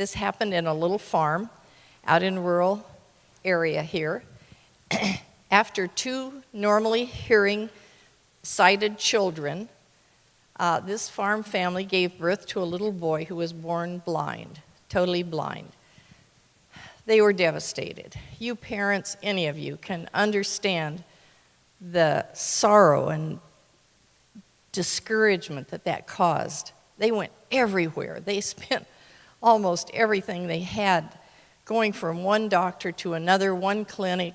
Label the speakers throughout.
Speaker 1: This happened in a little farm out in a rural area here. After 2 normally hearing sighted children, this farm family gave birth to a little boy who was born blind, totally blind. They were devastated. You parents, any of you, can understand the sorrow and discouragement that caused. They went everywhere. They spent almost everything they had going from one doctor to another, one clinic.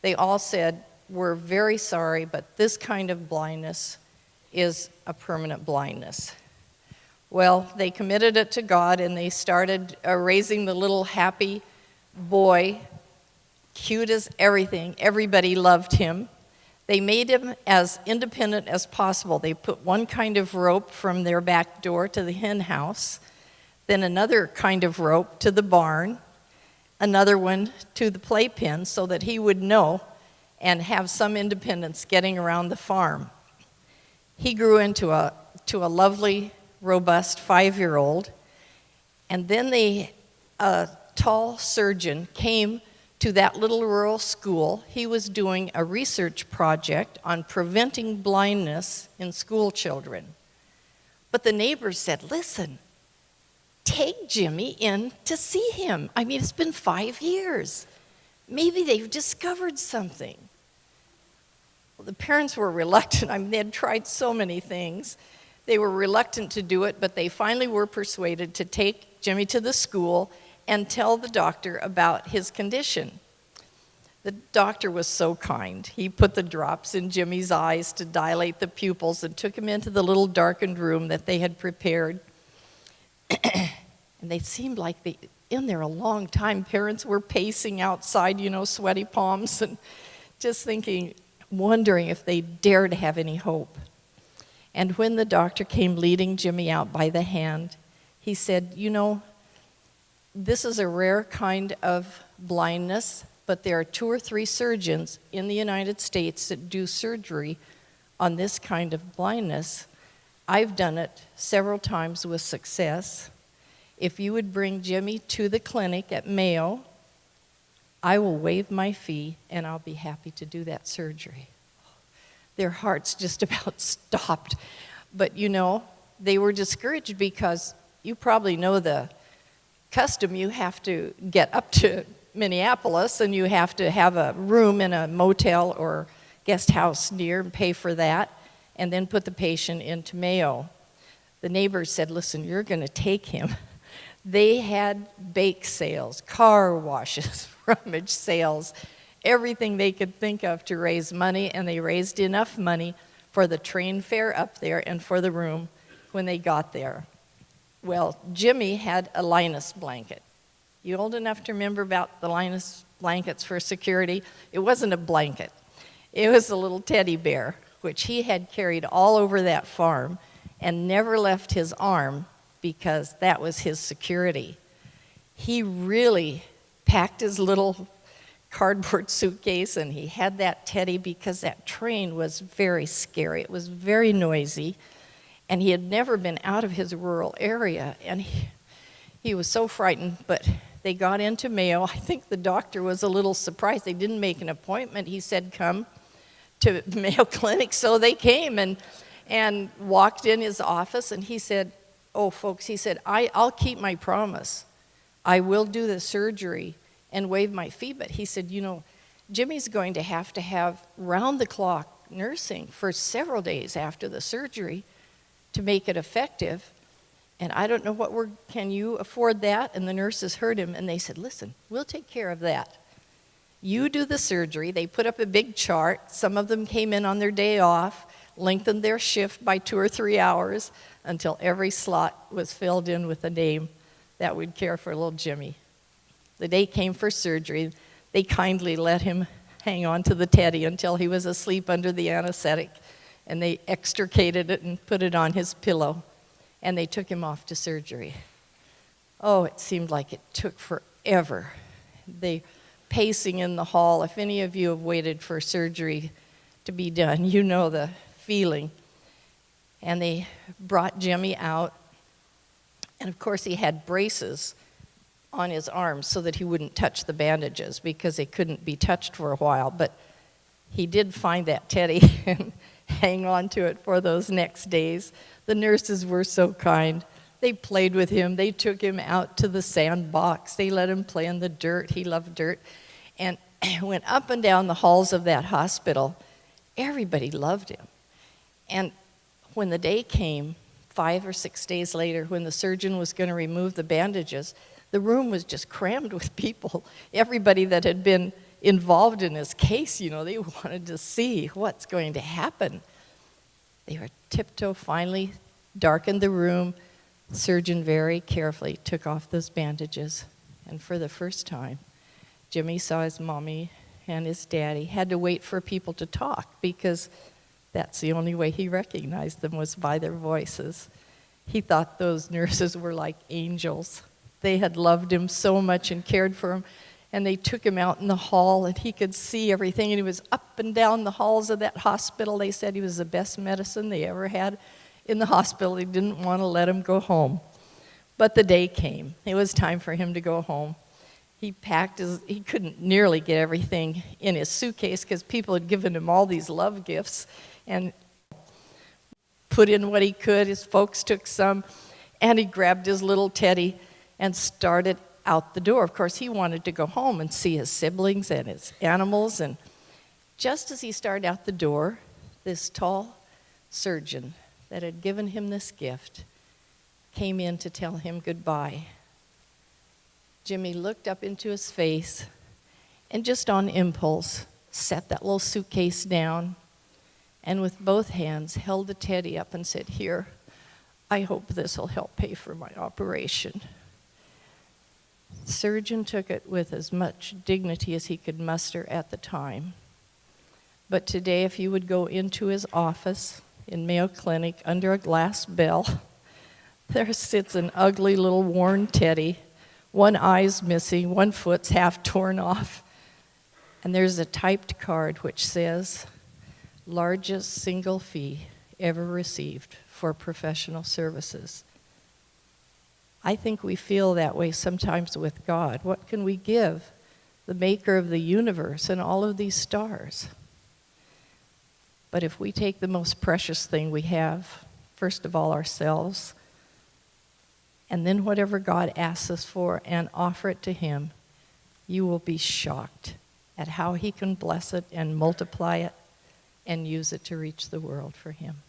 Speaker 1: They all said, "We're very sorry, but this kind of blindness is a permanent blindness." Well, they committed it to God, and they started raising the little happy boy, cute as everything. Everybody loved him. They made him as independent as possible. They put one kind of rope from their back door to the hen house, then another kind of rope to the barn, another one to the playpen so that he would know and have some independence getting around the farm. He grew into a lovely, robust 5-year-old, and then a tall surgeon came to that little rural school. He was doing a research project on preventing blindness in school children. But the neighbors said, "Listen, take Jimmy in to see him. I mean, it's been 5 years. Maybe they've discovered something." Well, the parents were reluctant. I mean, they had tried so many things. They were reluctant to do it, but they finally were persuaded to take Jimmy to the school and tell the doctor about his condition. The doctor was so kind. He put the drops in Jimmy's eyes to dilate the pupils and took him into the little darkened room that they had prepared. And they seemed like they in there a long time. Parents were pacing outside, sweaty palms, and just wondering if they dared have any hope. And when the doctor came leading Jimmy out by the hand, he said, "This is a rare kind of blindness, but there are 2 or 3 surgeons in the United States that do surgery on this kind of blindness. I've done it several times with success. If you would bring Jimmy to the clinic at Mayo, I will waive my fee and I'll be happy to do that surgery." Their hearts just about stopped. But they were discouraged because you probably know the custom. You have to get up to Minneapolis and you have to have a room in a motel or guest house near and pay for that, and then put the patient into Mayo. The neighbors said, "Listen, you're going to take him." They had bake sales, car washes, rummage sales, everything they could think of to raise money, and they raised enough money for the train fare up there and for the room when they got there. Well, Jimmy had a Linus blanket. You old enough to remember about the Linus blankets for security? It wasn't a blanket. It was a little teddy bear, which he had carried all over that farm and never left his arm because that was his security. He really packed his little cardboard suitcase and he had that teddy because that train was very scary. It was very noisy, and he had never been out of his rural area, and he was so frightened. But they got into Mayo. I think the doctor was a little surprised. They didn't make an appointment. He said, "Come to Mayo Clinic." So they came and walked in his office, and he said, "Oh, folks," he said, I'll keep my promise. I will do the surgery and waive my fee." But he said, Jimmy's going to have round-the-clock nursing for several days after the surgery to make it effective. And I don't know can you afford that? And the nurses heard him, and they said, "Listen, we'll take care of that. You do the surgery." They put up a big chart. Some of them came in on their day off, lengthened their shift by 2 or 3 hours until every slot was filled in with a name that would care for little Jimmy. The day came for surgery. They kindly let him hang on to the teddy until he was asleep under the anesthetic, and they extricated it and put it on his pillow, and they took him off to surgery. Oh, it seemed like it took forever. They pacing in the hall. If any of you have waited for surgery to be done, you know the feeling. And they brought Jimmy out, and of course he had braces on his arms so that he wouldn't touch the bandages because they couldn't be touched for a while. But he did find that teddy and hang on to it for those next days. The nurses were so kind. They played with him. They took him out to the sandbox. They let him play in the dirt. He loved dirt. And went up and down the halls of that hospital. Everybody loved him. And when the day came, 5 or 6 days later, when the surgeon was going to remove the bandages, the room was just crammed with people. Everybody that had been involved in his case, they wanted to see what's going to happen. They were tiptoe, finally darkened the room. The surgeon very carefully took off those bandages. And for the first time, Jimmy saw his mommy and his daddy. Had to wait for people to talk because that's the only way he recognized them was by their voices. He thought those nurses were like angels. They had loved him so much and cared for him. And they took him out in the hall, and he could see everything. And he was up and down the halls of that hospital. They said he was the best medicine they ever had in the hospital. They didn't want to let him go home. But the day came. It was time for him to go home. He couldn't nearly get everything in his suitcase because people had given him all these love gifts and put in what he could. His folks took some, and he grabbed his little teddy and started out the door. Of course, he wanted to go home and see his siblings and his animals. And just as he started out the door, this tall surgeon that had given him this gift came in to tell him goodbye. Jimmy looked up into his face and just on impulse set that little suitcase down and with both hands held the teddy up and said, "Here, I hope this will help pay for my operation." The surgeon took it with as much dignity as he could muster at the time. But today, if you would go into his office in Mayo Clinic under a glass bell, there sits an ugly little worn teddy. One eye's missing, one foot's half torn off. And there's a typed card which says, "Largest single fee ever received for professional services." I think we feel that way sometimes with God. What can we give the maker of the universe and all of these stars? But if we take the most precious thing we have, first of all ourselves, and then whatever God asks us for and offer it to Him, you will be shocked at how He can bless it and multiply it and use it to reach the world for Him.